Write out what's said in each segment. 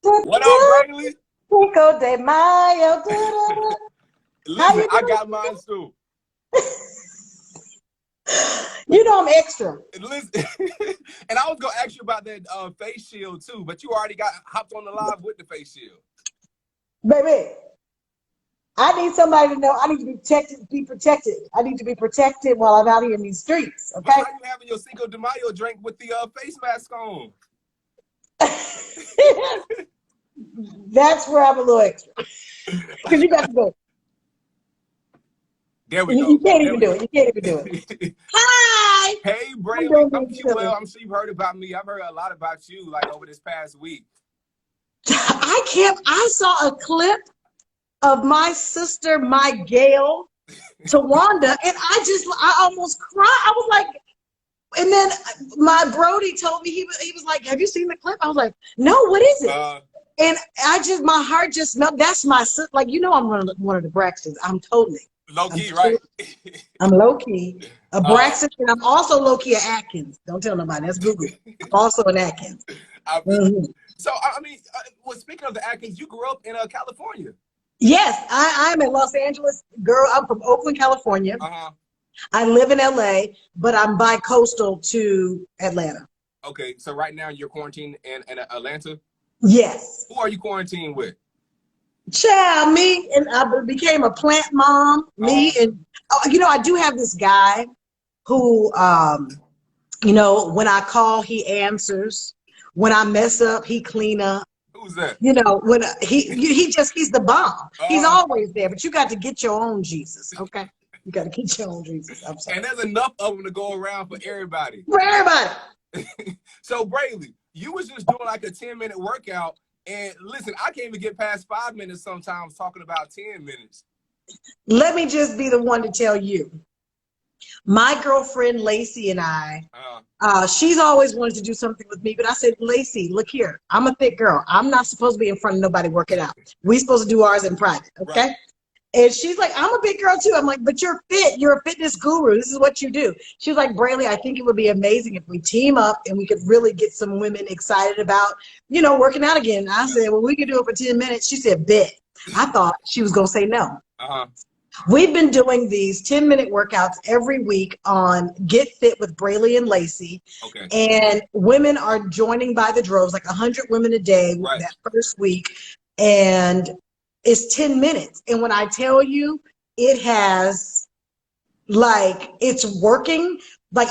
What up, Brely? Cinco de Mayo. Listen, I got mine too. You know I'm extra. Listen, and I was gonna ask you about that face shield too, but you already got hopped on the live with the face shield. Baby, I need somebody to know I need to be protected. I need to be protected while I'm out here in these streets, But okay? how you having your Cinco de Mayo drink with the face mask on? That's where I'm a little extra. Because you got to go. There we go. You can't even do it. You can't even do it. Hi! Hey, I'm Brely. doing I'm this well. I'm sure you've heard about me. I've heard a lot about you, like over this past week. I saw a clip of my sister, my Gail, Tawanda, and I almost cried. I was like, and then my Brody told me, he was like, have you seen the clip? I was like, no, what is it? And my heart just melt. That's my sister. Like, you know, I'm one of the Braxtons. I'm totally. Low key, right? I'm low key a Braxton, and I'm also low key a Atkins. Don't tell nobody. That's Google. I'm also an Atkins. So, I mean, well, speaking of the Atkins, you grew up in California. Yes, I'm a Los Angeles girl. I'm from Oakland, California. I live in LA, but I'm bi-coastal to Atlanta. Okay, so right now you're quarantined in Atlanta? Yes. Who are you quarantined with? Child, me, and I became a plant mom. And you know, I do have this guy who, you know, when I call, he answers. When I mess up, he clean up. Who's that? You know, when he's the bomb. He's always there, but you got to get your own Jesus, okay? You got to get your own Jesus. I'm sorry. And there's enough of them to go around for everybody. For everybody. So, Brely, you was just doing like a 10-minute workout. And listen, I can't even get past 5 minutes sometimes talking about 10 minutes. Let me just be the one to tell you. My girlfriend, Lacey, and I, she's always wanted to do something with me. But I said, Lacey, look here. I'm a thick girl. I'm not supposed to be in front of nobody working out. We're supposed to do ours in private, okay? Right. And she's like, I'm a big girl too. I'm like, but you're fit. You're a fitness guru. This is what you do. She was like, Brely, I think it would be amazing if we team up and we could really get some women excited about, you know, working out again. And I said, well, we could do it for 10 minutes. She said, bet. I thought she was going to say no. We've been doing these 10-minute workouts every week on Get Fit with Brely and Lacey. Okay. And women are joining by the droves, like 100 women a day that first week. And it's 10 minutes. And when I tell you, it has, like, it's working. Like,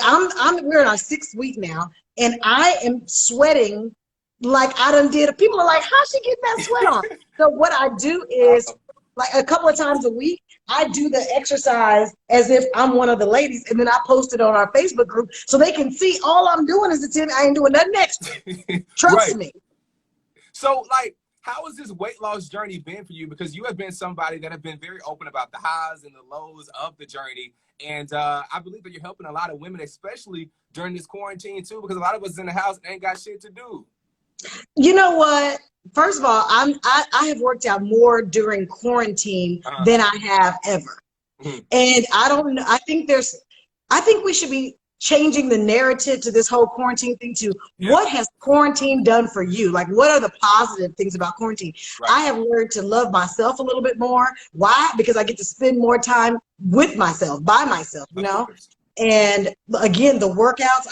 we're in our 6th week now, and I am sweating like I done did. People are like, how's she getting that sweat on? So what I do is, like, a couple of times a week, I do the exercise as if I'm one of the ladies, and then I post it on our Facebook group so they can see all I'm doing is the 10. I ain't doing nothing extra. Trust me. So, like, how has this weight loss journey been for you? Because you have been somebody that have been very open about the highs and the lows of the journey. And I believe that you're helping a lot of women, especially during this quarantine too, because a lot of us in the house ain't got shit to do. You know what? First of all, I have worked out more during quarantine than I have ever. And I don't know. I think we should be changing the narrative to this whole quarantine thing to what has quarantine done for you? Like, what are the positive things about quarantine? I have learned to love myself a little bit more. Why? Because I get to spend more time with myself, by myself, you know? And again, the workouts,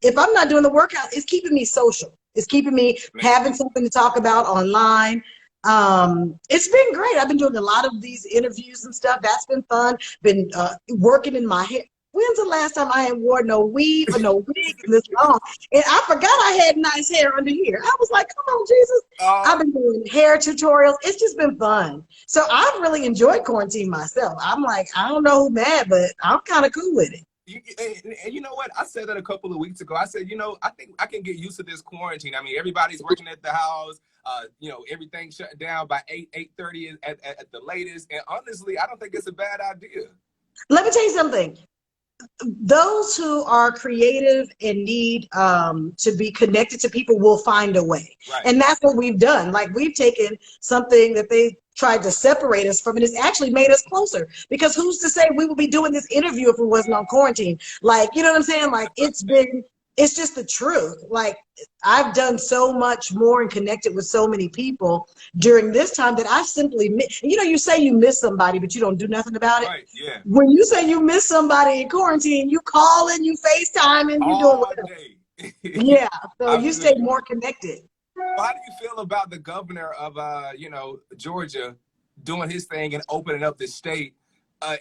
if I'm not doing the workout, it's keeping me social. It's keeping me having something to talk about online. It's been great. I've been doing a lot of these interviews and stuff. That's been fun. Been working in my hair. When's the last time I ain't wore no weave or no wig in this long? And I forgot I had nice hair under here. I was like, come on, Jesus. I've been doing hair tutorials. It's just been fun. So I've really enjoyed quarantine myself. I'm like, I don't know who's mad, but I'm kind of cool with it. And you know what? I said that a couple of weeks ago. I said, you know, I think I can get used to this quarantine. I mean, everybody's working at the house. You know, everything's shut down by 8:30 at the latest. And honestly, I don't think it's a bad idea. Let me tell you something. Those who are creative and need to be connected to people will find a way. And that's what we've done. Like, we've taken something that they tried to separate us from, and it's actually made us closer, because who's to say we would be doing this interview if it wasn't on quarantine? Like, you know what I'm saying? Like, it's been it's just the truth. Like, I've done so much more and connected with so many people during this time that I simply miss. You know, you say you miss somebody, but you don't do nothing about it. Right, yeah. When you say you miss somebody in quarantine, you call and you FaceTime and you doing All whatever. day. Yeah, so I you feel stay you. more connected. Well, how do you feel about the governor of, Georgia doing his thing and opening up the state?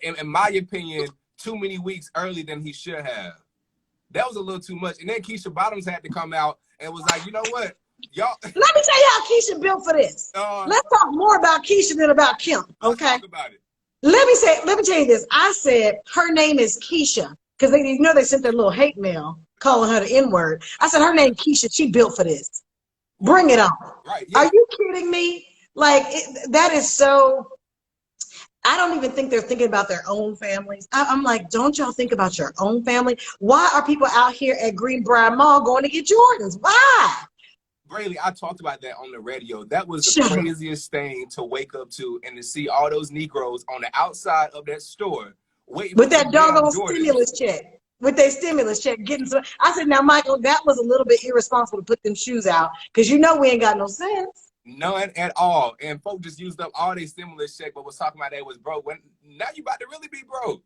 In my opinion, too many weeks earlier than he should have. That was a little too much. And then Keisha Bottoms had to come out and was like, you know what, y'all. Let me tell you how Keisha built for this. Let's talk more about Keisha than about Kim. Okay. Let's talk about it. Let me tell you this. I said her name is Keisha because they sent their little hate mail calling her the N-word. I said her name Keisha. She built for this. Bring it on. Right. Yeah. Are you kidding me? Like, that is so. I don't even think they're thinking about their own families. I'm like, don't y'all think about your own family? Why are people out here at Greenbrier Mall going to get Jordans? Why? Brely, I talked about that on the radio. That was the craziest thing to wake up to, and to see all those Negroes on the outside of that store waiting with for that doggone stimulus check. With their stimulus check, getting some. I said, now, Michael, that was a little bit irresponsible to put them shoes out because you know we ain't got no sense. None at all. And folks just used up all their stimulus check, but was talking about they was broke. When now you about to really be broke.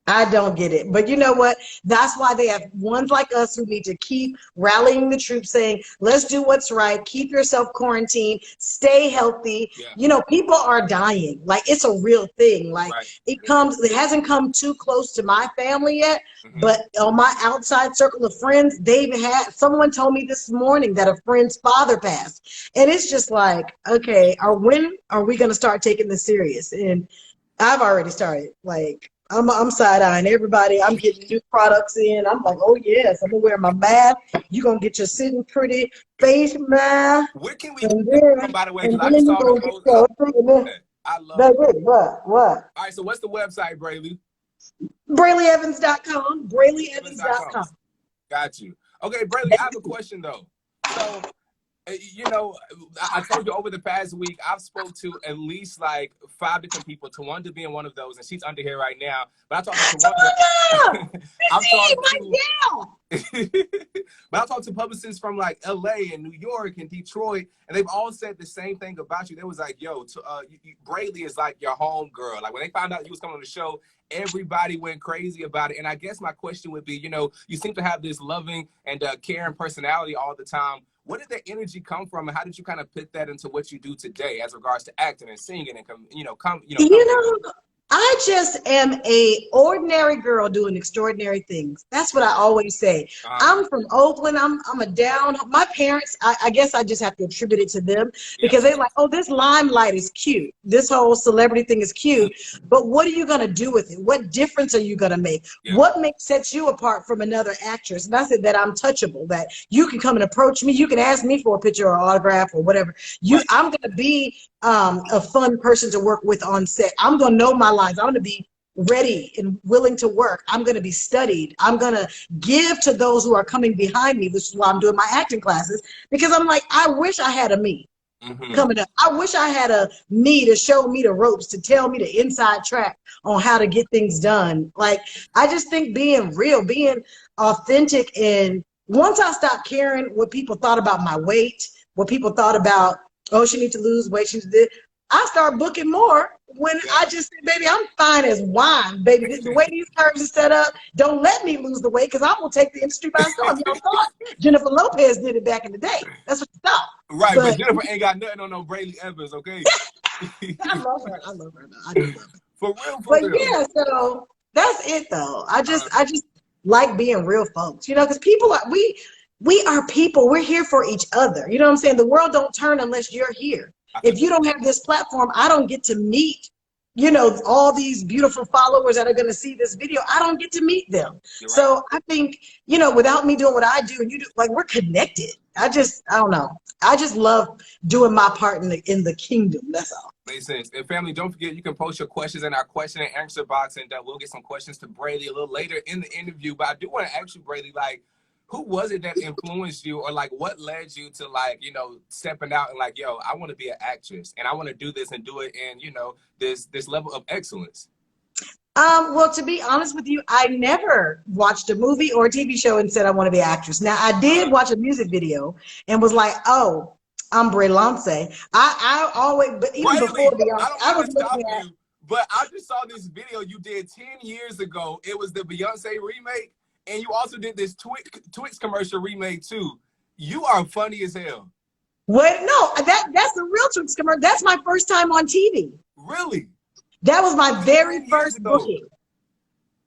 I don't get it. But you know what? That's why they have ones like us who need to keep rallying the troops saying, let's do what's right. Keep yourself quarantined. Stay healthy. Yeah. You know, people are dying. Like, it's a real thing. Like, it hasn't come too close to my family yet. Mm-hmm. But on my outside circle of friends, someone told me this morning that a friend's father passed. And it's just like, okay, when are we going to start taking this serious? And I've already started. Like, I'm side-eyeing everybody. I'm getting new products in. I'm like, oh, yes, I'm going to wear my mask. You're going to get your sitting pretty face mask. Where can we get from, by the way? Because I saw the post. I love it. What? All right, so what's the website, Brely? BrelyEvans.com. BrelyEvans.com. Got you. Okay, Brely, I have a question, though. So, you know, I told you over the past week, I've spoke to at least like 5 different people, to one to being one of those, and she's under here right now. But I talked but I talked to publicists from like LA and New York and Detroit, and they've all said the same thing about you. They was like, yo, Brely is like your home girl. Like, when they found out you was coming on the show, everybody went crazy about it. And I guess my question would be, you know, you seem to have this loving and caring personality all the time. Where did that energy come from, and how did you kind of put that into what you do today as regards to acting and singing and I just am a ordinary girl doing extraordinary things. That's what I always say. I'm from Oakland. I'm a down. My parents, I guess I just have to attribute it to them because they're like, oh, this limelight is cute. This whole celebrity thing is cute. But what are you going to do with it? What difference are you going to make? Yeah. What sets you apart from another actress? And I said that I'm touchable, that you can come and approach me. You can ask me for a picture or autograph or whatever. I'm going to be a fun person to work with on set. I'm going to know my lines. I'm going to be ready and willing to work. I'm going to be studied. I'm going to give to those who are coming behind me. This is why I'm doing my acting classes, because I'm like, I wish I had a me coming up. I wish I had a me to show me the ropes, to tell me the inside track on how to get things done. Like, I just think being real, being authentic, and once I stopped caring what people thought about my weight, what people thought about, oh, she needs to lose weight, I start booking more when I just say, baby, I'm fine as wine, baby. The way these curves are set up, don't let me lose the weight, because I'm going to take the industry by storm. You know, thought Jennifer Lopez did it back in the day. That's what you thought. Right, but Jennifer ain't got nothing on no Brely Evans, okay? I love her. I do love her. For real. Yeah, so that's it, though. I just like being real folks, you know, because people are, we are people. We're here for each other. You know what I'm saying? The world don't turn unless you're here. If you don't have this platform, I don't get to meet, you know, all these beautiful followers that are going to see this video. I don't get to meet them. Right. So I think, you know, without me doing what I do and you do, like, we're connected. I don't know. I just love doing my part in the kingdom. That's all. Makes sense. And family, don't forget, you can post your questions in our question and answer box, and we'll get some questions to Brely a little later in the interview. But I do want to ask you, Brely, like, who was it that influenced you, or like what led you to, like, you know, stepping out and like, yo, I want to be an actress and I want to do this and do it in, you know, this level of excellence? Well, to be honest with you, I never watched a movie or a TV show and said I want to be an actress. Now, I did watch a music video and was like, oh, I'm Brely. I always, but even before Brely, I Beyonce, don't I mean was to looking stop at. you, but I just saw this video you did 10 years ago. It was the Beyonce remake, and you also did this Twix commercial remake too. You are funny as hell. What? No, that's the real Twix commercial. That's my first time on TV. Really? That was my very 10 years first ago. booking.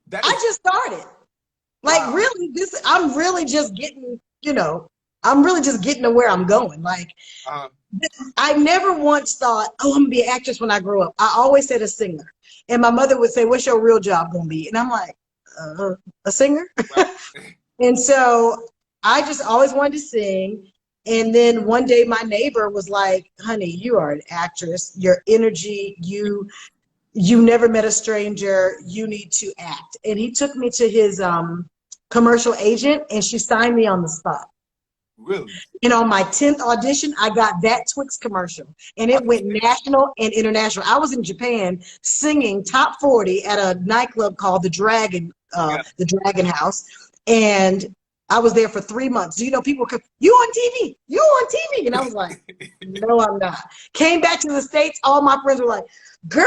That I is just started. Like wow. really, I'm really just getting, I'm really just getting to where I'm going. Like I never once thought, oh, I'm gonna be an actress when I grow up. I always said a singer. And my mother would say, what's your real job gonna be? And I'm like, a singer? Right. And so I just always wanted to sing. And then one day my neighbor was like, honey, you are an actress. Your energy, you never met a stranger. You need to act. And he took me to his commercial agent, and she signed me on the spot. Really? And on my 10th audition, I got that Twix commercial, and it went national and international. I was in Japan singing top 40 at a nightclub called the Dragon House, and I was there for 3 months. Do you know people could, you on TV, you on TV? And I was like, no, I'm not. Came back to the States, all my friends were like, girl,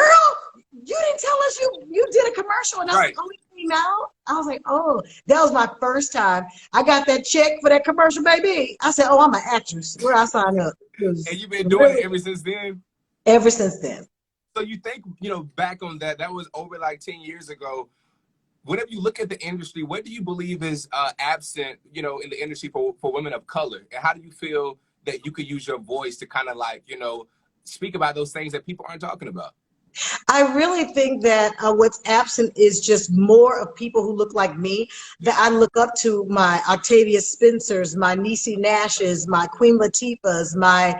you didn't tell us you did a commercial. And I was like, oh, it came out? I was like, oh, that was my first time. I got that check for that commercial, baby. I said, oh, I'm an actress. Where I sign up? And you've been doing it ever since then? Ever since then. So you think, back on that was over like 10 years ago. Whenever you look at the industry, what do you believe is absent, in the industry for women of color? And how do you feel that you could use your voice to kind of like, speak about those things that people aren't talking about? I really think that what's absent is just more of people who look like me, that I look up to, my Octavia Spencers, my Niecy Nashes, my Queen Latifahs, my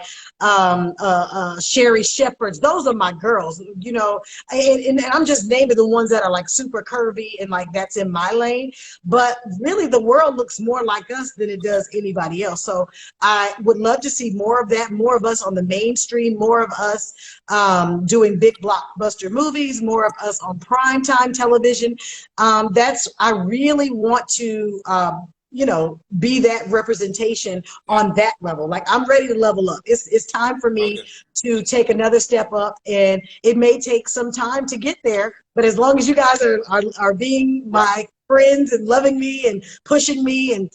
Sherry Shepherds. Those are my girls, and I'm just naming the ones that are like super curvy and like that's in my lane. But really the world looks more like us than it does anybody else. So I would love to see more of that, more of us on the mainstream, more of us doing big blockbuster movies, more of us on primetime television. I really want to, be that representation on that level. Like I'm ready to level up. It's time for me to take another step up, and it may take some time to get there. But as long as you guys are being my friends and loving me and pushing me and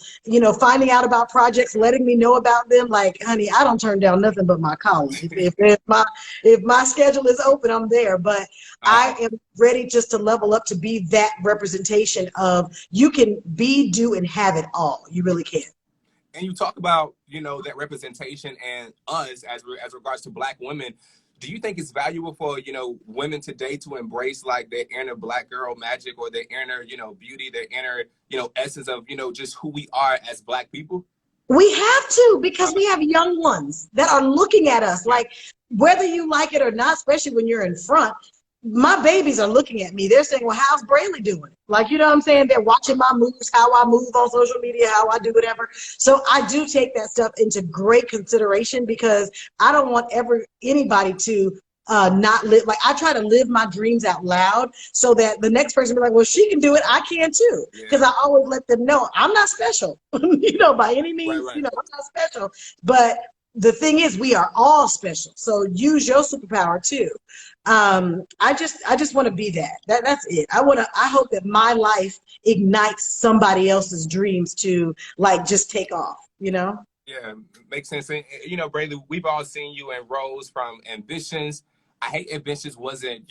finding out about projects, letting me know about them, like honey, I don't turn down nothing but my calling. If my schedule is open, I'm there. But I am ready just to level up, to be that representation of you can be, do, and have it all. You really can. And you talk about that representation and us as regards to Black women. Do you think it's valuable for, women today to embrace like their inner Black girl magic, or their inner, beauty, their inner, essence of, just who we are as Black people? We have to, because we have young ones that are looking at us, like whether you like it or not, especially when you're in front. My babies are looking at me. They're saying, well, how's Brely doing? Like, you know what I'm saying? They're watching my moves, how I move on social media, how I do whatever. So I do take that stuff into great consideration, because I don't want anybody to not live. Like I try to live my dreams out loud, so that the next person be like, well, she can do it, I can too. Because I always let them know I'm not special, by any means, I'm not special. But the thing is, we are all special. So use your superpower too. I just want to be that. That's it. I hope that my life ignites somebody else's dreams to like just take off, Yeah, makes sense. And, Brely, we've all seen you in roles from Ambitions. I Hate Ambitions wasn't,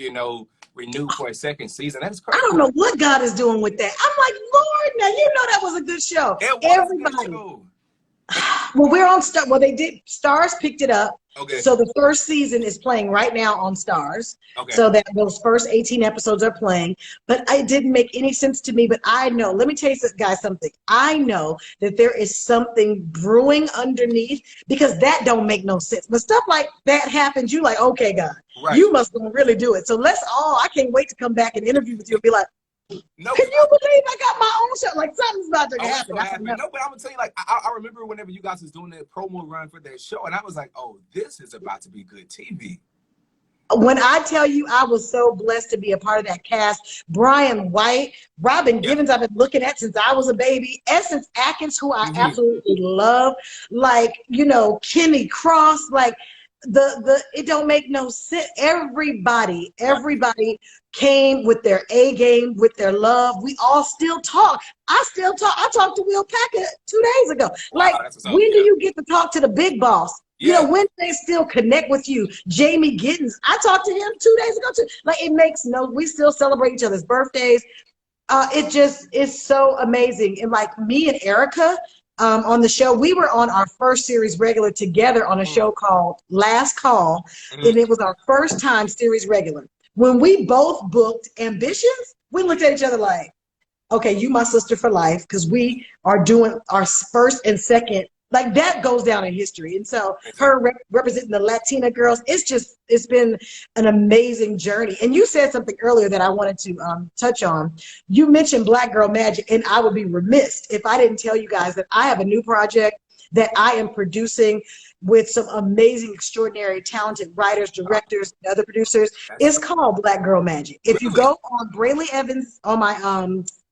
renewed for a second season. That's crazy. I don't know what God is doing with that. I'm like, Lord, now that was a good show. It was a good show. Well, we're on Star. Well, Stars picked it up. Okay. So the first season is playing right now on Stars. Okay. So that those first 18 episodes are playing. But it didn't make any sense to me. But I know, let me tell you guys something. I know that there is something brewing underneath, because that don't make no sense. But stuff like that happens. You like, okay, God, you must really do it. So I can't wait to come back and interview with you and be like, no, can you believe I got my own show? Like something's about to happen. No, but I'm gonna tell you, like, I remember whenever you guys was doing that promo run for that show, and I was like, oh, this is about to be good TV. When I tell you I was so blessed to be a part of that cast, Brian White, Robin Givens, I've been looking at since I was a baby, Essence Atkins, who I absolutely love, like, you know, Kenny Cross, like it don't make no sense. Everybody came with their A game, with their love. We all still talk. I still talk. I talked to Will Packer 2 days ago. Wow, like, when do you get to talk to the big boss? You know, when they still connect with you. Jamie Giddens, I talked to him 2 days ago too. Like, it makes we still celebrate each other's birthdays. It just is so amazing. And like me and Erica on the show, we were on our first series regular together on a show called Last Call. And it was our first time series regular. When we both booked Ambitions, we looked at each other like, okay, you my sister for life, because we are doing our first and second. Like, that goes down in history. And so her representing the Latina girls, it's been an amazing journey. And you said something earlier that I wanted to touch on. You mentioned Black Girl Magic, and I would be remiss if I didn't tell you guys that I have a new project that I am producing with some amazing, extraordinary, talented writers, directors, and other producers. It's called Black Girl Magic. If you go on Brely Evans on my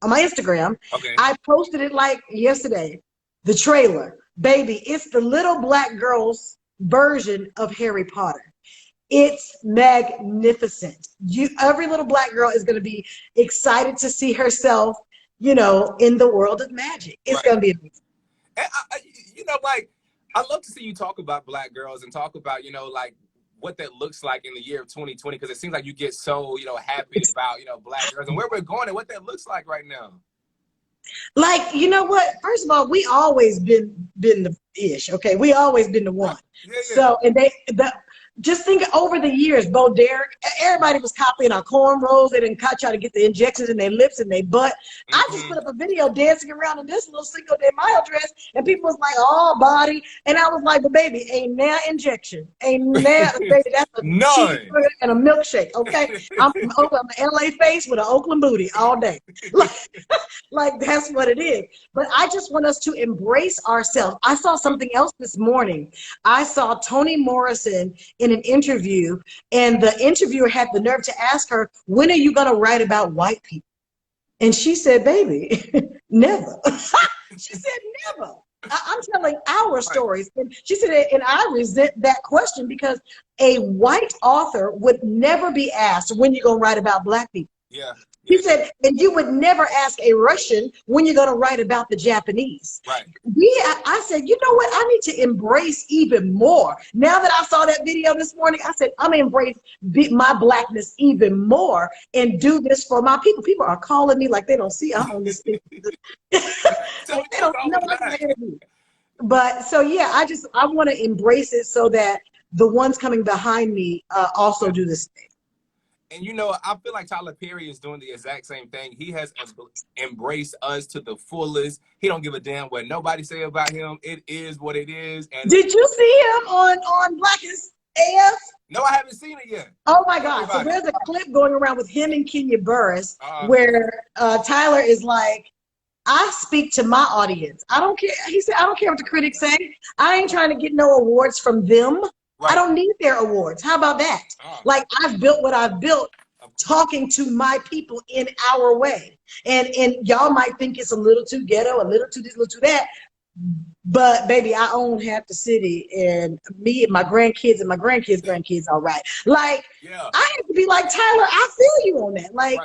Instagram, I posted it like yesterday, the trailer. Baby, it's the little Black girl's version of Harry Potter. It's magnificent. Every little Black girl is going to be excited to see herself, you know, in the world of magic. It's going to be amazing. And you know, like, I love to see you talk about Black girls and talk about, you know, like, what that looks like in the year of 2020, because it seems like you get so, you know, happy about, you know, Black girls and where we're going and what that looks like right now. Like, you know what? First of all, we always been the ish. Okay, we always been the one. So, and just think over the years, Bo Derek, everybody was copying our cornrows. They didn't try to get the injections in their lips and their butt. I just put up a video dancing around in this little Cinco de Mayo dress, and people was like, all body. And I was like, but baby, ain't now injection. Ain't now, baby, that's a cheeseburger and a milkshake, okay? I'm an LA face with an Oakland booty all day. Like, that's what it is. But I just want us to embrace ourselves. I saw something else this morning. I saw Toni Morrison in an interview, and the interviewer had the nerve to ask her, when are you going to write about white people? And she said, baby, never. She said, never. I'm telling our stories. And she said, and I resent that question, because a white author would never be asked, when you going to write about Black people? He said, and you would never ask a Russian, when you're going to write about the Japanese. I said, you know what? I need to embrace even more. Now that I saw that video this morning, I said, I'm going to embrace my Blackness even more and do this for my people. People are calling me like they don't see I'm on this thing. Like, they don't know what I'm interview. But so, yeah, I want to embrace it so that the ones coming behind me also do this thing. And, you know, I feel like Tyler Perry is doing the exact same thing. He has embraced us to the fullest. He don't give a damn what nobody say about him. It is what it is. And did you see him on Blackest AF? No, I haven't seen it yet. Oh my God. So there's a clip going around with him and Kenya Burris where Tyler is like, I speak to my audience. I don't care. He said, I don't care what the critics say. I ain't trying to get no awards from them. I don't need their awards. How about that? Like, I've built what I've built talking to my people in our way. And y'all might think it's a little too ghetto, a little too this, a little too that. But baby, I own half the city, and me and my grandkids grandkids, all right. Like, I have to be like, Tyler, I feel you on that. Like,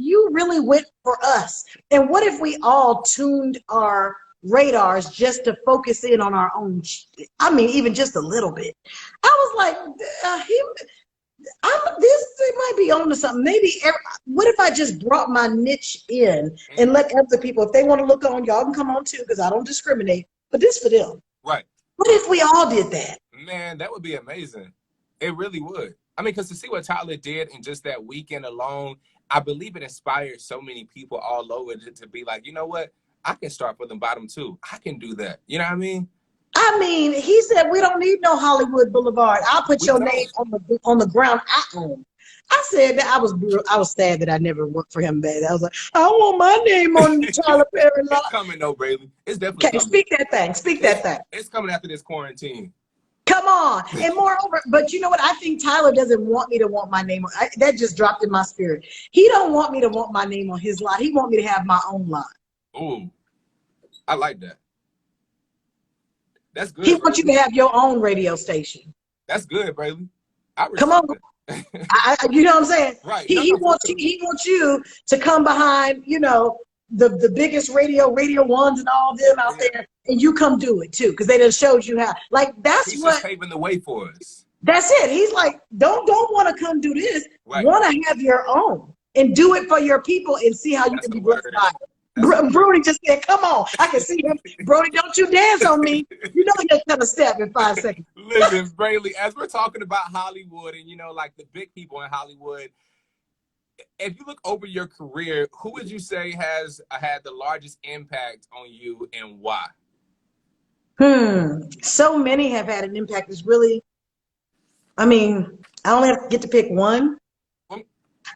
you really went for us. And what if we all tuned our radars just to focus in on our own I mean, even just a little bit. I was like, this might be on to something. Maybe what if I just brought my niche in and let other people, if they want to look on, y'all can come on too, because I don't discriminate, but this for them. What if we all did that? Man, that would be amazing. It really would. I mean, because to see what Tyler did in just that weekend alone, I believe it inspired so many people all over to be like, you know what? I can start from the bottom too. I can do that. You know what I mean? I mean, he said we don't need no Hollywood Boulevard. I'll put your name on the ground I own. I said that I was sad that I never worked for him, baby. I was like, I want my name on the Tyler Perry lot. It's coming though, Brely. It's definitely coming. Speak that thing. Speak that thing. It's coming after this quarantine. Come on. And moreover, but you know what? I think Tyler doesn't want me to want my name. That just dropped in my spirit. He don't want me to want my name on his lot. He want me to have my own lot. Ooh, I like that. That's good. He wants you to have your own radio station. That's good, Brely. Come on. You know what I'm saying? Right. He wants you to come behind, you know, the biggest radio ones and all of them out there, and you come do it too, because they done showed you how. Like he's just paving the way for us. That's it. He's like, don't want to come do this. Right. Want to have your own and do it for your people and see how you can be blessed by it. Brody just said, come on. I can see him. Brody, don't you dance on me. You know you're going to step in 5 seconds. Listen, Brely, as we're talking about Hollywood and, you know, like the big people in Hollywood, if you look over your career, who would you say has had the largest impact on you and why? So many have had an impact. It's really, I mean, I only have to get to pick one.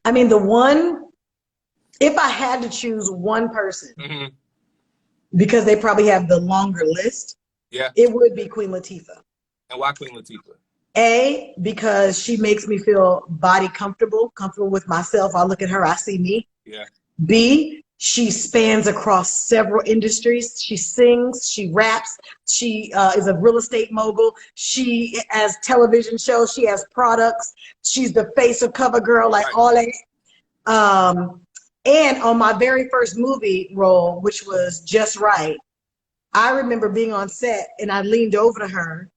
I mean, the one, if I had to choose one person, because they probably have the longer list, it would be Queen Latifah. And why Queen Latifah? A, because she makes me feel body comfortable with myself. I look at her, I see me. Yeah. B, she spans across several industries. She sings, she raps, she is a real estate mogul. She has television shows, she has products. She's the face of CoverGirl, like all that. And on my very first movie role, which was Just Right, I remember being on set and I leaned over to her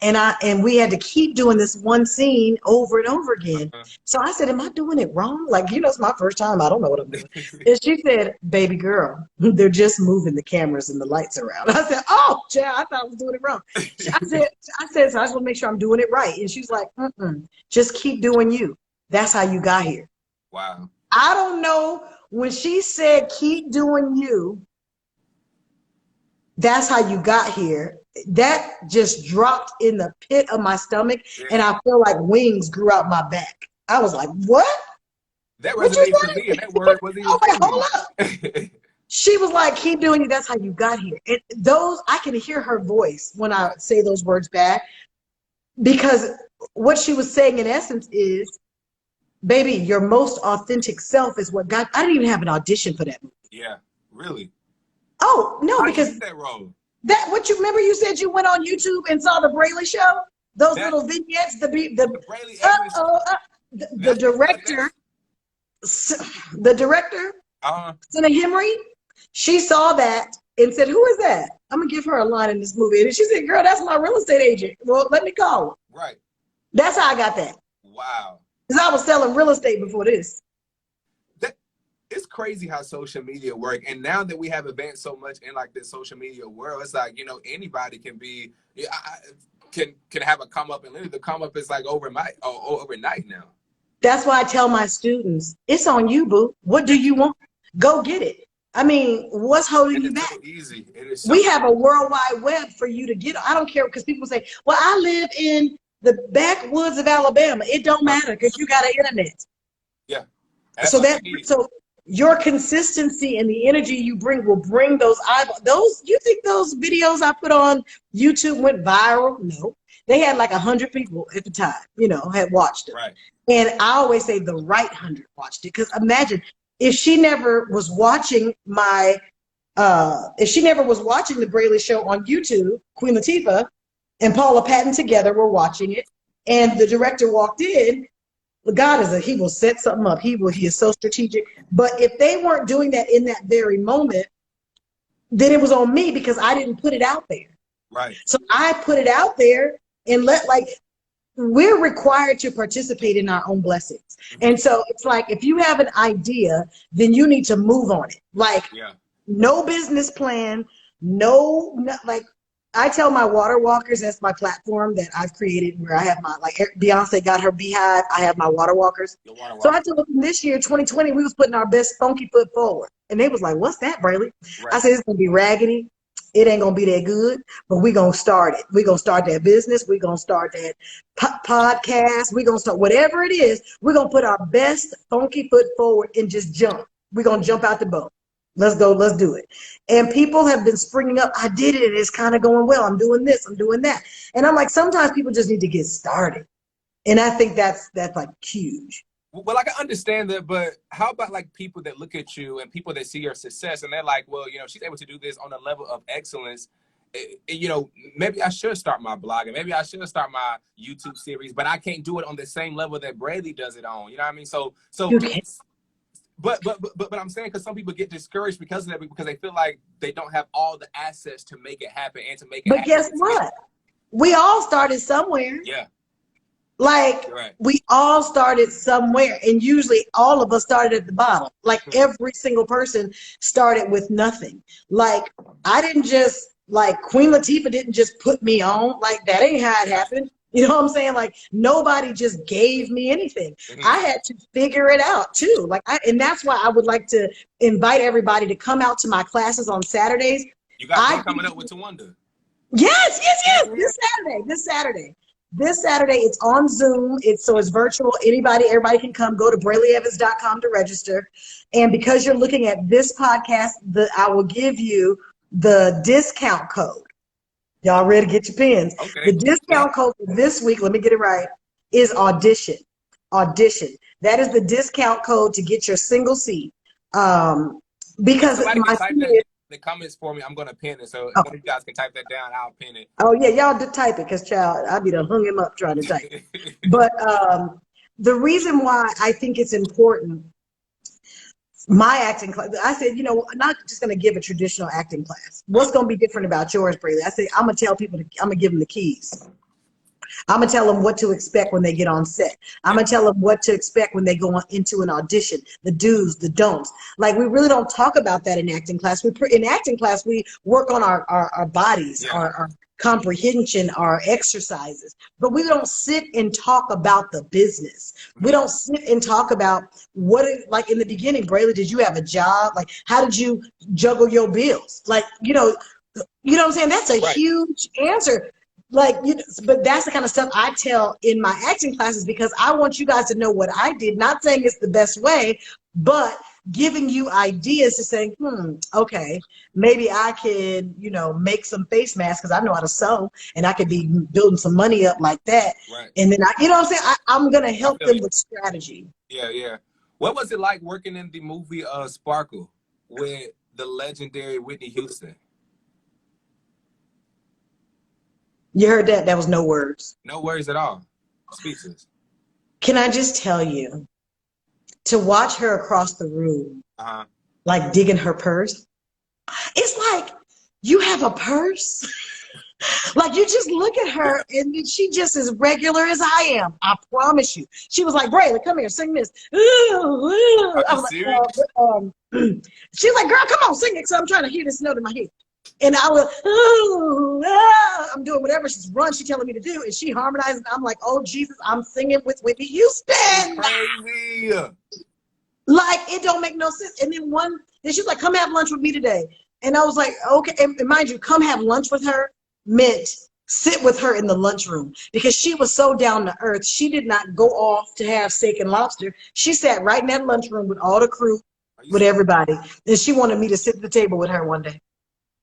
and we had to keep doing this one scene over and over again. So I said, am I doing it wrong? Like, you know, it's my first time. I don't know what I'm doing. And she said, baby girl, they're just moving the cameras and the lights around. I said, oh, child, I thought I was doing it wrong. I said, so I just want to make sure I'm doing it right. And she's like, just keep doing you. That's how you got here. Wow. I don't know. When she said, keep doing you, that's how you got here. That just dropped in the pit of my stomach, and I feel like wings grew out my back. I was like, what? That resonated for me, and that word wasn't even hold up. She was like, keep doing you. That's how you got here. And those, I can hear her voice when I say those words back, because what she was saying in essence is, baby, your most authentic self is what got. I didn't even have an audition for that movie. Yeah, really? Oh, no, because that role. What you remember, you said you went on YouTube and saw the Brely show? Those little vignettes, the Brely the director, Senna Henry, she saw that and said, who is that? I'm going to give her a line in this movie. And she said, girl, that's my real estate agent. Well, let me call her. Right. That's how I got that. Wow. Because I was selling real estate before this. It's crazy how social media work, and now that we have advanced so much in like this social media world, it's like, you know, anybody can be can have a come up, and literally the come up is like overnight now. That's why I tell my students, it's on you, boo. What do you want? Go get it. I mean, what's holding you back? So easy. It is. We have a World Wide Web for you to get. I don't care, because people say, well, I live in the backwoods of Alabama. It don't matter because you got an internet. Yeah. So your consistency and the energy you bring will bring those eyeballs. You think those videos I put on YouTube went viral? No. They had like 100 people at the time, you know, had watched it. Right. And I always say the right 100 watched it. Because imagine if she never was watching the Brely show on YouTube, Queen Latifah and Paula Patton together were watching it, and the director walked in. God he will set something up. He is so strategic. But if they weren't doing that in that very moment, then it was on me, because I didn't put it out there. Right. So I put it out there and we're required to participate in our own blessings. And so it's like, if you have an idea, then you need to move on it. Like, no business plan, I tell my water walkers, that's my platform that I've created, where I have my, like Beyonce got her beehive, I have my water walkers. So I told them this year, 2020, we was putting our best funky foot forward. And they was like, what's that, Brely? Right. I said, it's going to be raggedy. It ain't going to be that good, but we're going to start it. We're going to start that business. We're going to start that podcast. We're going to start whatever it is. We're going to put our best funky foot forward and just jump. We're going to jump out the boat. Let's go. Let's do it. And people have been springing up. I did it. It's kind of going well. I'm doing this. I'm doing that. And I'm like, sometimes people just need to get started. And I think that's like huge. Well, I can understand that, but how about like people that look at you and people that see your success and they're like, well, you know, she's able to do this on a level of excellence. You know, maybe I should start my blog and maybe I should start my YouTube series, but I can't do it on the same level that Brely does it on. You know what I mean? So, but I'm saying, because some people get discouraged because of that, because they feel like they don't have all the assets to make it happen and to make it happen. But guess what? We all started somewhere. Yeah. Like, we all started somewhere, and usually all of us started at the bottom. Like, every single person started with nothing. Like, I didn't just, like, Queen Latifah didn't just put me on. Like, that ain't how it happened. You know what I'm saying? Like, nobody just gave me anything. I had to figure it out too. Like, and that's why I would like to invite everybody to come out to my classes on Saturdays. You got one coming up with Tawanda. Yes. This Saturday, it's on Zoom. It's virtual. Everybody can come. Go to BrelyEvans.com to register. And because you're looking at this podcast, I will give you the discount code. Y'all ready to get your pens? Okay. The discount code for this week, let me get it right, is audition. Audition. That is the discount code to get your single seat. Because the comments for me, I'm going to pin it. So if you guys can type that down, I'll pin it. Oh, yeah, y'all did type it, because, child, I'd be done hung him up trying to type it. But the reason why I think it's important, my acting class, I said, you know, I'm not just going to give a traditional acting class. What's going to be different about yours, Brely? I said, I'm going to tell people, I'm going to give them the keys. I'm going to tell them what to expect when they get on set. I'm going to tell them what to expect when they go into an audition, the do's, the don'ts. Like, we really don't talk about that in acting class. In acting class, we work on our bodies, our comprehension, our exercises, but we don't sit and talk about the business. We don't sit and talk about like in the beginning, Brely, did you have a job? Like, how did you juggle your bills? Like, you know what I'm saying? That's a huge answer. Like, but that's the kind of stuff I tell in my acting classes, because I want you guys to know what I did. Not saying it's the best way, but giving you ideas to say, okay, maybe I can, make some face masks because I know how to sew, and I could be building some money up like that. Right. And then you know what I'm saying? I'm going to help them with strategy. Yeah. What was it like working in the movie Sparkle with the legendary Whitney Houston? You heard that? That was no words. No words at all. Speechless. Can I just tell you, to watch her across the room, like digging her purse, it's like, you have a purse? Like, you just look at her and she just as regular as I am. I promise you. She was like, Brely, come here, sing this. I was like, she's like, girl, come on, sing it, because I'm trying to hear this note in my head. And I was, I'm doing whatever she's telling me to do, and she harmonizes. And I'm like, oh Jesus, I'm singing with Whitney Houston. Crazy. Like, it don't make no sense. And then she's like, come have lunch with me today. And I was like, okay. And mind you, come have lunch with her meant sit with her in the lunchroom, because she was so down to earth. She did not go off to have steak and lobster. She sat right in that lunchroom with all the crew, with everybody. And she wanted me to sit at the table with her one day.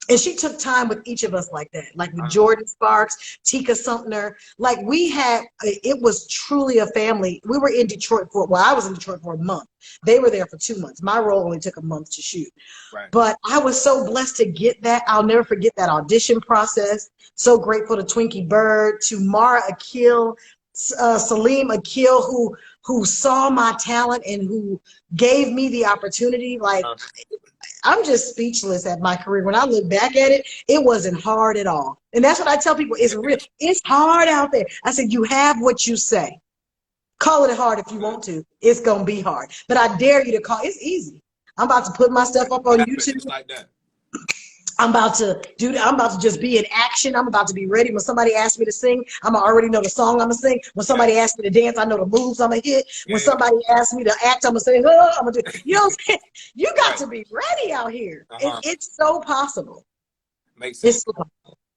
And she took time with each of us like that, like with Jordan Sparks, Tika Sumter. Like, it was truly a family. We were in Detroit I was in Detroit for a month. They were there for 2 months. My role only took a month to shoot. Right. But I was so blessed to get that. I'll never forget that audition process. So grateful to Twinkie Bird, to Mara Akil, Salim Akil, who saw my talent and who gave me the opportunity. Like, I'm just speechless at my career. When I look back at it, it wasn't hard at all. And that's what I tell people. It's hard out there. I said, you have what you say. Call it hard if you want to. It's going to be hard. But I dare you to call. It's easy. I'm about to put my stuff up on YouTube. Just like that. I'm about to just be in action. I'm about to be ready. When somebody asks me to sing, I'm already know the song I'm going to sing. When somebody asks me to dance, I know the moves I'm going to hit. When somebody asks me to act, I'm going to say, oh, I'm going to do. You know what I'm saying? You got to be ready out here. It's so possible. Makes sense.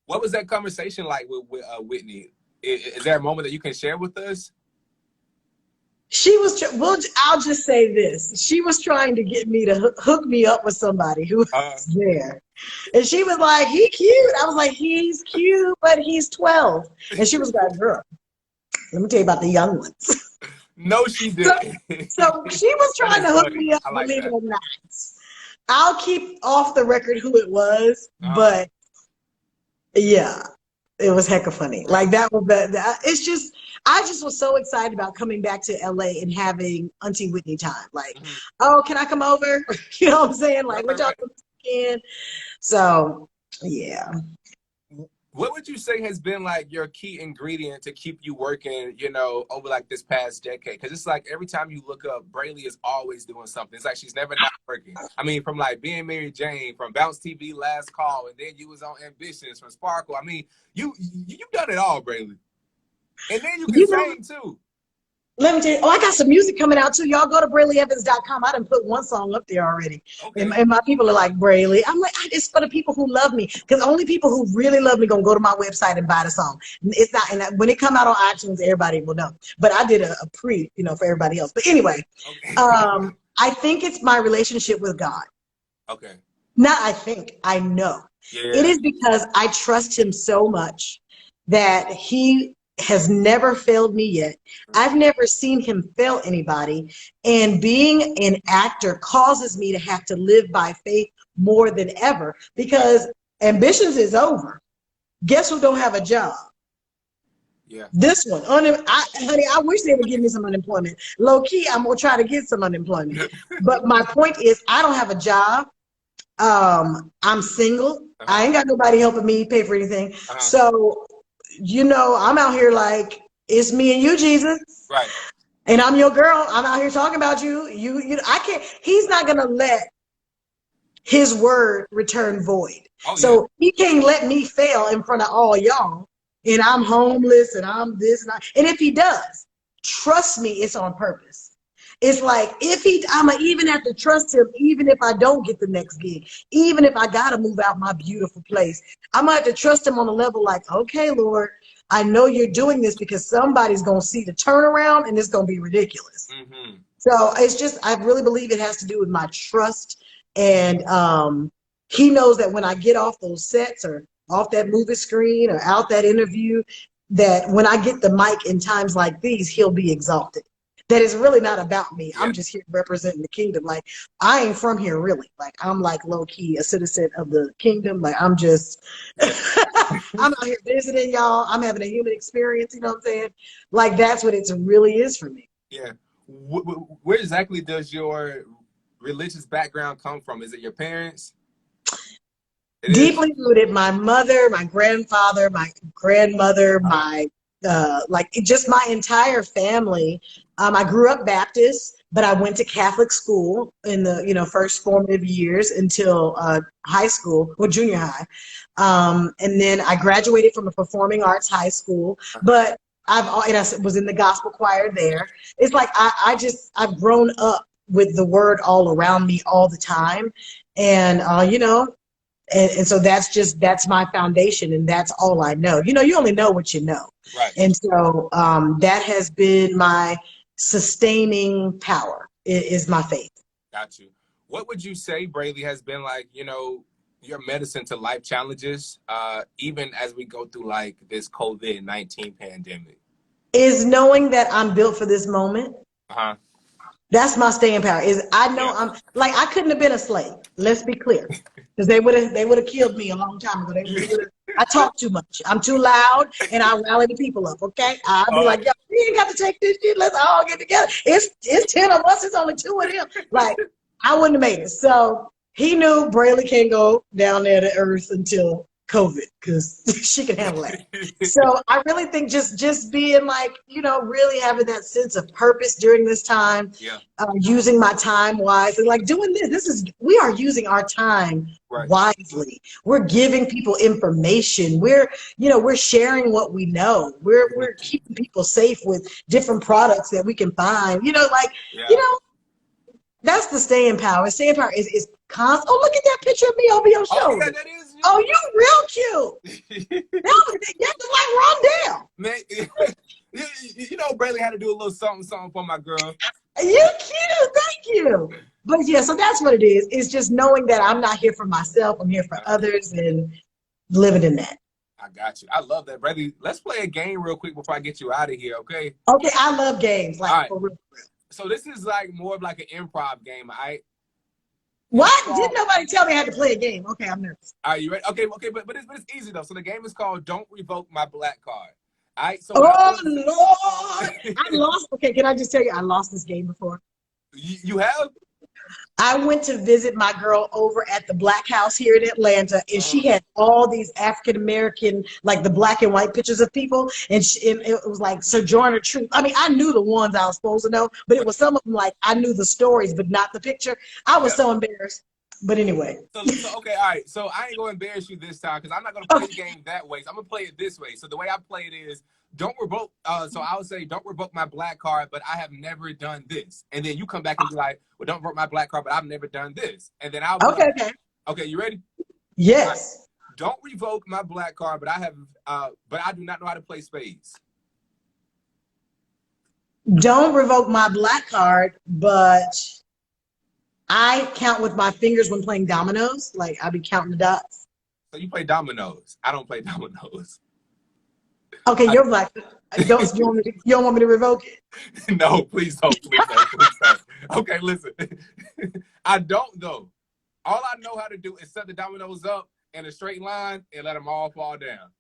What was that conversation like with Whitney? Is there a moment that you can share with us? She was, well, I'll just say this. She was trying to get me to hook me up with somebody who was there. And she was like, he cute. I was like, he's cute, but he's 12. And she was like, girl, let me tell you about the young ones. No, she didn't. So she was trying to hook me up, like believe that. it or not. I'll keep off the record who it was, but yeah, it was hecka funny. Like that was it's just, I just was so excited about coming back to LA and having Auntie Whitney time. Like, oh, can I come over? You know what I'm saying? Like, we're talking again. So, yeah. What would you say has been like your key ingredient to keep you working, you know, over like this past decade? Because it's like every time you look up, Brely is always doing something. It's like she's never not working. I mean, from like being Mary Jane, from Bounce TV Last Call, and then you was on Ambitions, from Sparkle. I mean, you've done it all, Brely. And then you can sing too. Let me tell you, I got some music coming out too. Y'all go to BrelyEvans.com. I done put one song up there already. Okay. And my people are like, Brely. I'm like, it's for the people who love me. Because only people who really love me gonna go to my website and buy the song. It's not, and when it come out on iTunes, everybody will know. But I did a pre, you know, for everybody else. But anyway, I think it's my relationship with God. Okay. Not I think, I know. Yeah. It is because I trust him so much that he has never failed me yet. I've never seen him fail anybody. And being an actor causes me to have to live by faith more than ever because Ambitions is over. Guess who don't have a job? Yeah. This one. Honey, I wish they would give me some unemployment. Low key, I'm going to try to get some unemployment. But my point is, I don't have a job. I'm single. I ain't got nobody helping me pay for anything. So, you know, I'm out here like, it's me and you, Jesus. Right. And I'm your girl. I'm out here talking about you. You I can't, he's not going to let his word return void. Oh, so he can't let me fail in front of all y'all. And I'm homeless and I'm this and if he does, trust me, it's on purpose. It's like, I'ma even have to trust him, even if I don't get the next gig, even if I gotta move out my beautiful place. I'm gonna have to trust him on a level like, okay, Lord, I know you're doing this because somebody's gonna see the turnaround and it's gonna be ridiculous. So it's just, I really believe it has to do with my trust. And he knows that when I get off those sets or off that movie screen or out that interview, that when I get the mic in times like these, he'll be exalted. That is really not about me. I'm just here representing the kingdom. Like, I ain't from here, really. Like, I'm like low key a citizen of the kingdom. Like, I'm just, I'm out here visiting y'all. I'm having a human experience. You know what I'm saying? Like, that's what it really is for me. Yeah. Where exactly does your religious background come from? Is it your parents? Deeply rooted. My mother, my grandfather, my grandmother, my just my entire family. I grew up Baptist, but I went to Catholic school in the first formative years until high school or junior high, and then I graduated from a performing arts high school. But I was in the gospel choir there. It's like I've grown up with the word all around me all the time, and And so that's my foundation, and that's all I know. You only know what you know. Right. And so that has been my sustaining power is my faith. Got you. What would you say, Brely, has been like, your medicine to life challenges, even as we go through like this COVID-19 pandemic? Is knowing that I'm built for this moment. Uh-huh. That's my staying power. I know I'm like, I couldn't have been a slave. Let's be clear. Because they would have killed me a long time ago. I talk too much. I'm too loud, and I rally the people up. Okay, I'll be like, yo, we ain't got to take this shit. Let's all get together. It's 10 of us. It's only 2 of them. Like, I wouldn't have made it. So he knew Brely can't go down there to Earth until COVID, because she can handle that. So I really think just being like, really having that sense of purpose during this time, using my time wisely, like doing we are using our time wisely. We're giving people information. We're sharing what we know. We're keeping people safe with different products that we can find, that's the staying power. Staying power is constant. Oh, look at that picture of me over your shoulder. Yeah, that is you. Oh, you real cute. That's like Rondell. Man, Brely had to do a little something for my girl. You cute. Thank you. But yeah, so that's what it is. It's just knowing that I'm not here for myself. I'm here for others and living in that. I got you. I love that, Brely. Let's play a game real quick before I get you out of here, okay? Okay, I love games. Like, all right. For real. So this is like more of like an improv game, all right? What? Didn't nobody tell me I had to play a game? Okay, I'm nervous. Are you ready? Okay, but it's easy though. So the game is called Don't Revoke My Black Card. All right. So oh Lord, I lost. Okay, can I just tell you, I lost this game before. You have? I went to visit my girl over at the Black House here in Atlanta, and she had all these African American, like the black and white pictures of people, and it was like Sojourner Truth. I mean, I knew the ones I was supposed to know, but it was some of them like I knew the stories, but not the picture. I was so embarrassed. But anyway. So okay, all right. So I ain't gonna embarrass you this time because I'm not gonna play the game that way. So I'm gonna play it this way. So the way I play it is don't revoke. So I would say don't revoke my black card, but I have never done this. And then you come back and be like, well, don't revoke my black card, but I've never done this. And then I'll be okay. Okay, you ready? Yes. Right. Don't revoke my black card, but I do not know how to play spades. Don't revoke my black card, but I count with my fingers when playing dominoes. Like I be counting the dots. So you play dominoes. I don't play dominoes. Okay, you're black. You don't want me to revoke it? No, please don't. Please don't. Okay, listen. I don't though. All I know how to do is set the dominoes up in a straight line and let them all fall down.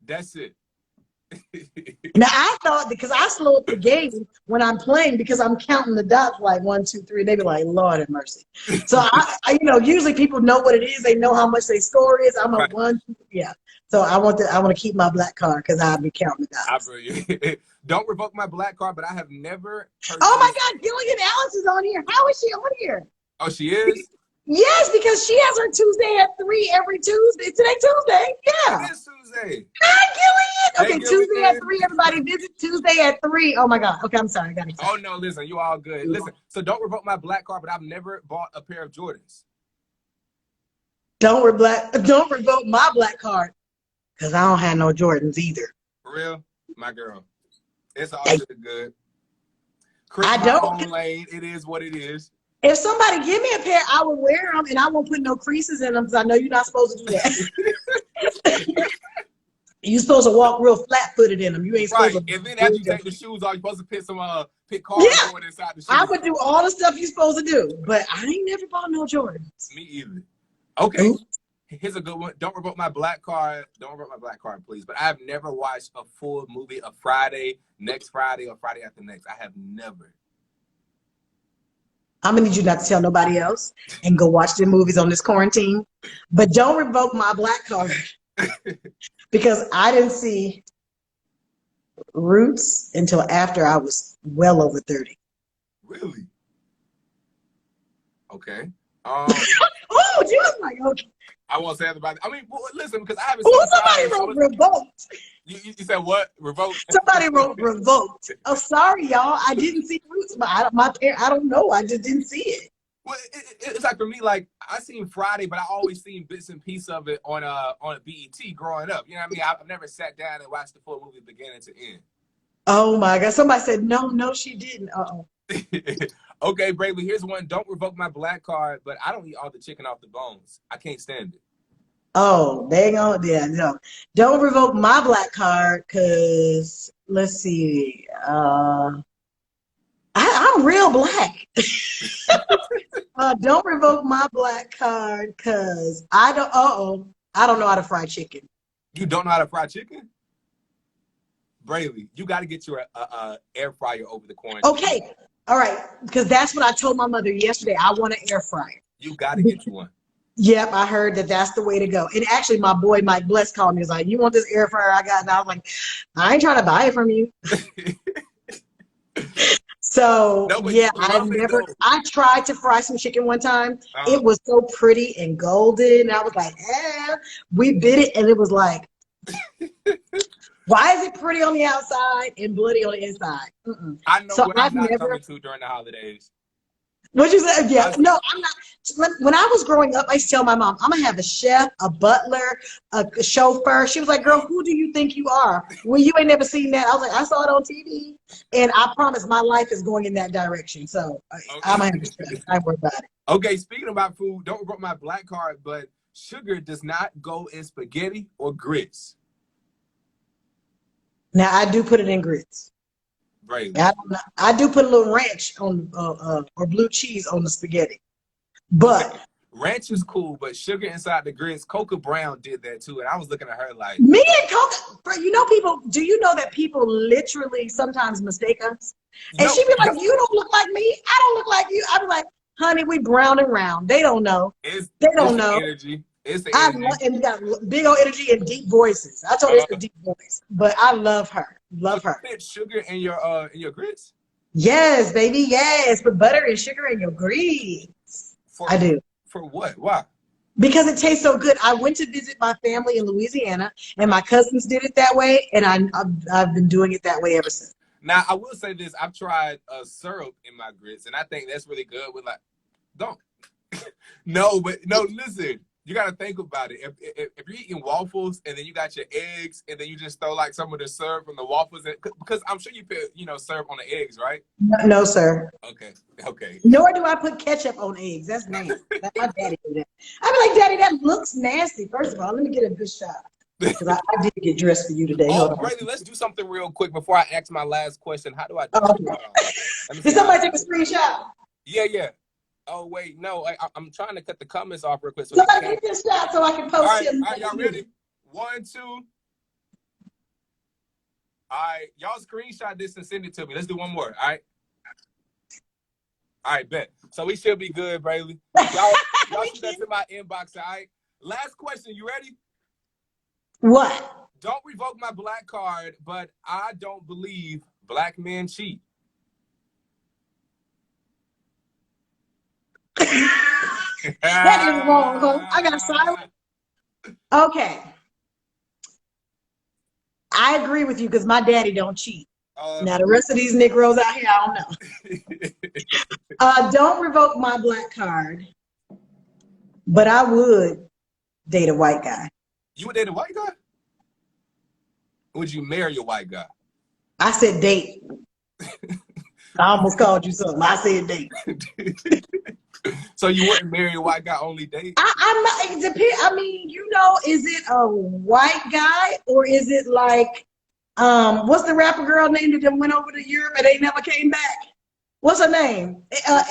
That's it. Now I thought because I slow up the game when I'm playing because I'm counting the dots like 1, 2, 3. They be like, Lord have mercy. So I usually people know what it is. They know how much their score is. I'm a 1, 2, yeah. So I want to keep my black card because I'll be counting the dots. Don't revoke my black card, but I have never. Oh my God, Gillian Alice is on here. How is she on here? Oh, she is. Yes, because she has her Tuesday at 3 every Tuesday. Today Tuesday, yeah. It is Tuesday. Hi, Gillian. Okay, Gillian. Tuesday at 3. Everybody visit Tuesday at 3. Oh my God. Okay, I'm sorry. I got excited. Oh no, listen, you all good. Listen, so don't revoke my black card, but I've never bought a pair of Jordans. Don't revoke my black card, because I don't have no Jordans either. For real, my girl. It's all good. I don't. Lane, it is what it is. If somebody give me a pair, I will wear them, and I won't put no creases in them because I know you're not supposed to do that. You're supposed to walk real flat-footed in them. You ain't supposed to. And then after you take the shoes off, you're supposed to put cardboard inside the shoes. I would do all the stuff you're supposed to do, but I ain't never bought no Jordans. Me either. Okay. Here's a good one. Don't revoke my black card. Don't revoke my black card, please. But I have never watched a full movie of Friday, next Friday, or Friday after next. I have never. I'm gonna need you not to tell nobody else and go watch the movies on this quarantine. But don't revoke my black card because I didn't see Roots until after I was well over 30. Really? Okay. Oh, you was like, okay. I won't say about it. I mean, well, listen, because I haven't seen somebody wrote revoked. You said what? Revoked? Somebody wrote revoked. Oh, sorry, y'all. I didn't see Roots, but I don't know. I just didn't see it. Well, it's like for me, like I seen Friday, but I always seen bits and pieces of it on BET growing up. You know what I mean? I've never sat down and watched the full movie beginning to end. Oh my God! Somebody said no, she didn't. Okay, Brely, here's one. Don't revoke my black card, but I don't eat all the chicken off the bones. I can't stand it. Oh, dang on. Yeah, no. Don't revoke my black card because, let's see. I'm real black. Don't revoke my black card because I don't know how to fry chicken. You don't know how to fry chicken? Brely, you got to get your air fryer over the quarantine. Okay. All right, because that's what I told my mother yesterday. I want an air fryer. You got to get you one. Yep, I heard that's the way to go. And actually, my boy Mike Bless called me. He was like, "You want this air fryer I got?" And I was like, "I ain't trying to buy it from you." So yeah, I tried to fry some chicken one time. It was so pretty and golden. I was like, we bit it, and it was like. Why is it pretty on the outside and bloody on the inside? I know what I'm not coming to during the holidays. What you said? Yeah, no, I'm not. When I was growing up, I used to tell my mom, I'm gonna have a chef, a butler, a chauffeur. She was like, "Girl, who do you think you are? Well, you ain't never seen that." I was like, "I saw it on TV, and I promise my life is going in that direction." So I'm gonna have a chef. I worry about it. Okay, speaking about food, don't regret my black card, but sugar does not go in spaghetti or grits. Now I do put it in grits. Right. I do put a little ranch on or blue cheese on the spaghetti, but okay. Ranch is cool, but sugar inside the grits. Coca Brown did that too, and I was looking at her like me and Coca. You know, people. Do you know that people literally sometimes mistake us? And she be like, "You don't look like me. I don't look like you." I be like, "Honey, we brown and round. They don't know. They don't know." Energy. It's the energy. And got big old energy and deep voices. I told her it's a deep voice, but I love her. Love her. You put sugar in your grits? Yes, baby. Yes, put butter and sugar in your grits. I do. For what? Why? Because it tastes so good. I went to visit my family in Louisiana, and my cousins did it that way, and I've been doing it that way ever since. Now, I will say this. I've tried syrup in my grits, and I think that's really good with like, don't. No, listen. You got to think about it. If you're eating waffles and then you got your eggs and then you just throw like some of the syrup from the waffles in, because I'm sure you put, syrup on the eggs, right? No, sir. Okay. Nor do I put ketchup on eggs. That's nasty. My daddy did that. I be like, Daddy, that looks nasty. First of all, let me get a good shot. Because I did get dressed for you today. Oh, Brely, let's do something real quick before I ask my last question. How do I do okay. Did somebody take a screenshot? Yeah. Oh, wait, no. I'm trying to cut the comments off real quick. So somebody get this shot so I can post him. All right, y'all ready? 1, 2. All right, y'all screenshot this and send it to me. Let's do one more, all right? All right, bet. So we should be good, Brely. Y'all shoot that to my inbox, all right? Last question, you ready? What? Don't revoke my black card, but I don't believe black men cheat. That is wrong, huh? I got silent. Okay. I agree with you because my daddy don't cheat. Now the rest of these Negroes out here, I don't know. Don't revoke my black card, but I would date a white guy. You would date a white guy? Would you marry a white guy? I said date. I almost called you something. I said date. So you wouldn't marry a white guy, only date? I'm not. It depends. I mean, is it a white guy or is it like, what's the rapper girl name that went over to Europe and they never came back? What's her name?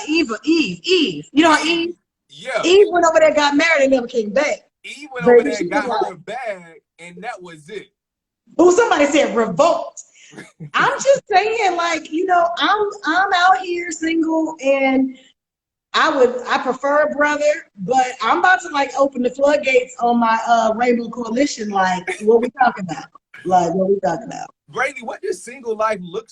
Eve. You know Eve? Yeah. Eve went over there, got married, and never came back. Eve went over there, got her bag, and that was it. Oh, somebody said revoked. I'm just saying, like, I'm out here single, and I prefer a brother, but I'm about to like open the floodgates on my Rainbow Coalition. Like, what we talking about? Brely, what does single life look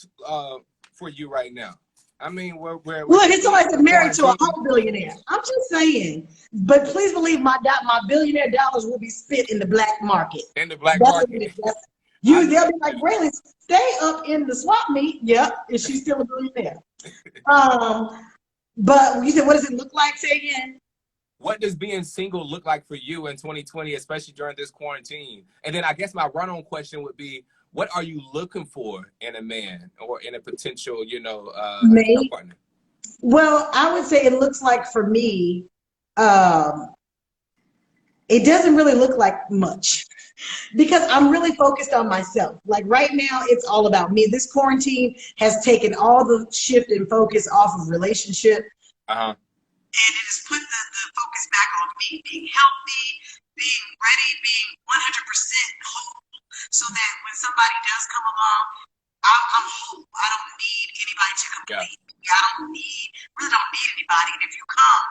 for you right now? I mean, look, it's somebody that's married to a whole billionaire. I'm just saying, but please believe my billionaire dollars will be spent in the black market. In the black market. They'll be like, Brely, stay up in the swap meet. Yep, and she's still a billionaire. But you said, what does it look like? Say again. What does being single look like for you in 2020, especially during this quarantine? And then I guess my run-on question would be, what are you looking for in a man or in a potential, partner? Well, I would say it looks like for me, it doesn't really look like much because I'm really focused on myself. Like right now, it's all about me. This quarantine has taken all the shift and focus off of relationship. And it has put the focus back on me, being healthy, being ready, being 100% whole, so that when somebody does come along, I'm whole. I don't need anybody to complete me. I really don't need anybody. And if you come,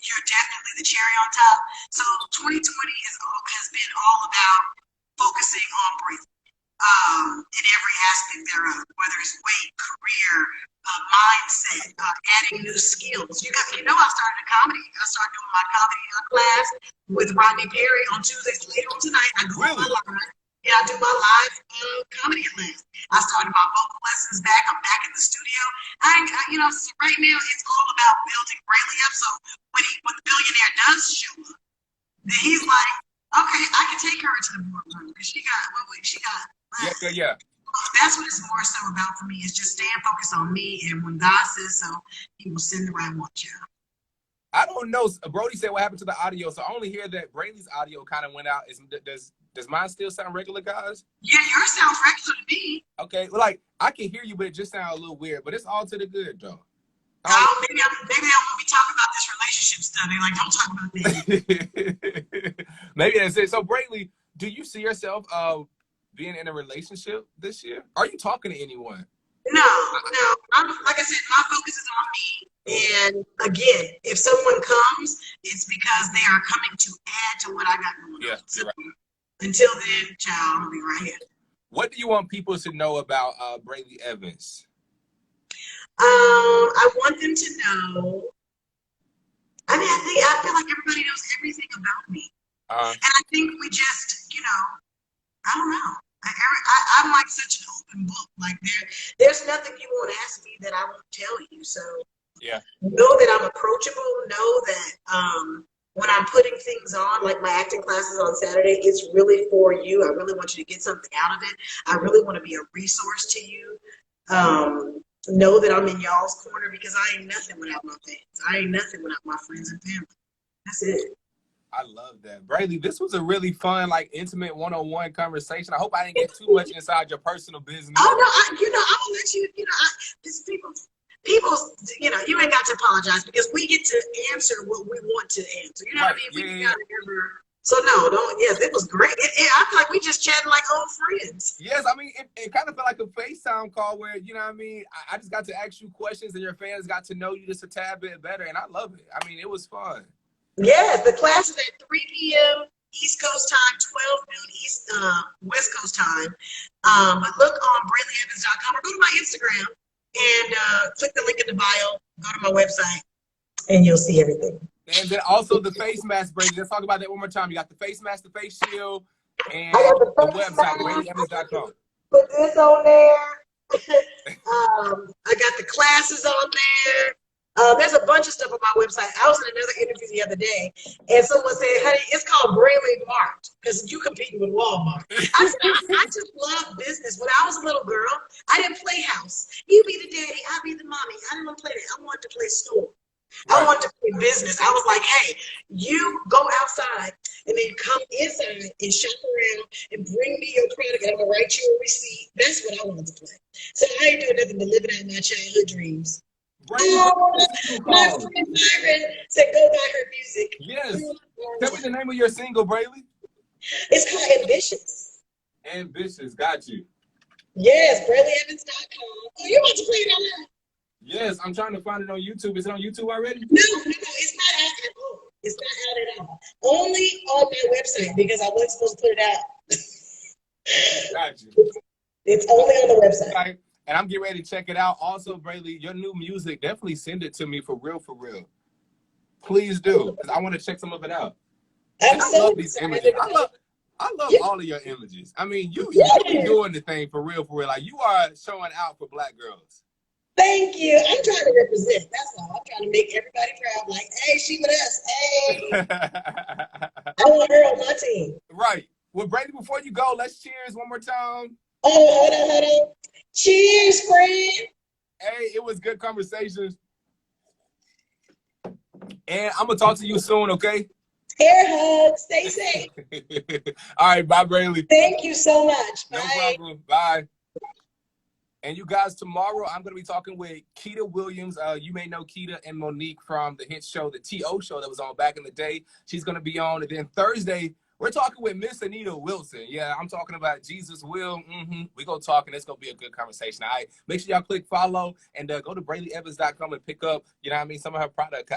you're definitely the cherry on top. So 2020 has been all about focusing on Brely in every aspect thereof, whether it's weight, career, mindset, adding new skills. I started a comedy. I started doing my comedy class with Rodney Perry on Tuesdays later on tonight. I go on my line Yeah, I do my live comedy class. I started my vocal lessons back. I'm back in the studio. So right now it's all about building Brely up. So when the billionaire does show up, then he's like, okay, I can take her into the boardroom because she got. Yeah. That's what it's more so about for me, is just staying focused on me, and when God says so, he will send the right one, child. I don't know. Brody said what happened to the audio, so I only hear that Brely's audio kind of went out. Does mine still sound regular, guys? Yeah, yours sounds regular to me. Okay, well, like I can hear you, but it just sounds a little weird. But it's all to the good, though. Maybe I want me talking about this relationship stuff. They're like, don't talk about that. Maybe that's it. So, Brely, do you see yourself being in a relationship this year? Are you talking to anyone? No. Like I said, my focus is on me. And again, if someone comes, it's because they are coming to add to what I got going on. Yeah, so, right. Until then, child, I'll be right here. What do you want people to know about Brely Evans? I want them to know. I mean, I feel like everybody knows everything about me. And I think we just, I don't know. I'm like such an open book. Like there's nothing you won't ask me that I won't tell you. So yeah, know that I'm approachable. Know that when I'm putting things on, like my acting classes on Saturday, it's really for you. I really want you to get something out of it. I really want to be a resource to you. Know that I'm in y'all's corner, because I ain't nothing without my fans. I ain't nothing without my friends and family. That's it. I love that. Brely, this was a really fun, like, intimate one-on-one conversation. I hope I didn't get too much inside your personal business. Oh, no, I'm going to let you, just people, you ain't got to apologize, because we get to answer what we want to answer. You know what I mean? Yeah. So no, yes, it was great. I feel like we just chatting like old friends. Yes, I mean, it kind of felt like a FaceTime call where, you know what I mean, I just got to ask you questions and your fans got to know you just a tad bit better, and I love it. I mean, it was fun. Yes, the class is at 3 p.m. East Coast time, 12 noon West Coast time. But look on BrelyEvans.com or go to my Instagram and click the link in the bio, go to my website, and you'll see everything. And then also the face mask, Brely. Let's talk about that one more time. You got the face mask, the face shield, and the website, BrelyEvans.com. Put this on there. I got the classes on there. There's a bunch of stuff on my website. I was in another interview the other day, and someone said, honey, it's called Brely Mart, because you competing with Walmart. I said, I just love business. When I was a little girl, I didn't play house. You be the daddy, I be the mommy. I didn't want to play that. I wanted to play store. Right. I wanted to play business. I was like, hey, you go outside and then come inside and shop around and bring me your product, and I'm going to write you a receipt. That's what I wanted to play. So I ain't doing nothing but living out my childhood dreams. My friend Byron said, go buy her music. Yes. Tell me the name of your single, Brely. It's called Ambitious. Ambitious. Got you. Yes, BrelyEvans.com. Oh, you want to play it online? Yes, I'm trying to find it on YouTube. Is it on YouTube already? No, it's not out at all. It's not out at all. Only on my website, because I wasn't supposed to put it out. Got you. It's only on the website. Okay. And I'm getting ready to check it out. Also, Brely, your new music, definitely send it to me for real, for real. Please do, because I want to check some of it out. I love these images. I love all of your images. I mean, you be doing the thing for real, for real. Like, you are showing out for Black girls. Thank you. I'm trying to represent. That's all. I'm trying to make everybody proud. Like, hey, she with us. Hey. I want her on my team. Right. Well, Brely, before you go, let's cheers one more time. Oh, hold on. Cheers, friend. Hey, it was good conversations. And I'm going to talk to you soon, okay? Air hug. Stay safe. All right. Bye, Brely. Thank you so much. Bye. No problem. Bye. And you guys, tomorrow I'm going to be talking with Keita Williams. You may know Keita and Monique from the hit show, the T.O. show that was on back in the day. She's going to be on. And then Thursday, we're talking with Miss Anita Wilson. Yeah, I'm talking about Jesus Will. We're going to talk, and it's going to be a good conversation. All right. Make sure y'all click follow and go to BrelyEvans.com and pick up, you know what I mean, some of her product.